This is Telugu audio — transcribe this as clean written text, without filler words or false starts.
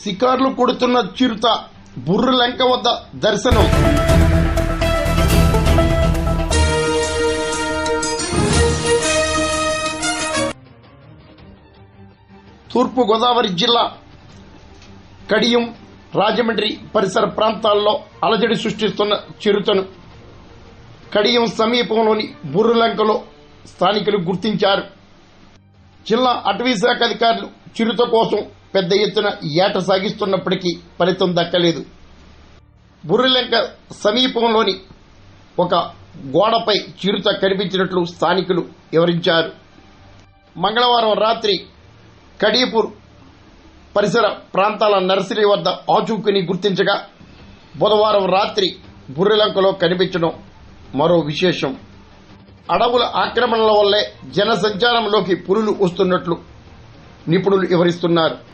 శికార్లు కొడుతున్న చిరుత బుర్రలంక వద్ద దర్శనం. తూర్పు గోదావరి జిల్లా కడియం, రాజమండ్రి పరిసర ప్రాంతాల్లో అలజడి సృష్టిస్తున్న చిరుతను కడియం సమీపంలోని బుర్రలంకలో స్థానికులు గుర్తించారు. జిల్లా అటవీ శాఖ అధికారులు చిరుత కోసం పెద్ద ఎత్తున ఏట సాగిస్తున్నప్పటికీ ఫలితం దక్కలేదు. బుర్రలంక సమీపంలోని ఒక గోడపై చిరుత కనిపించినట్లు స్థానికులు వివరించారు. మంగళవారం రాత్రి కడియపూర్ పరిసర ప్రాంతాల నర్సరీ వద్ద ఆచూకీని గుర్తించగా బుధవారం రాత్రి బుర్రలంకలో కనిపించడం మరో విశేషం. అడవుల ఆక్రమణల వల్లే జన సంచారంలోకి పులులు వస్తున్నట్లు నిపుణులు వివరిస్తున్నారు.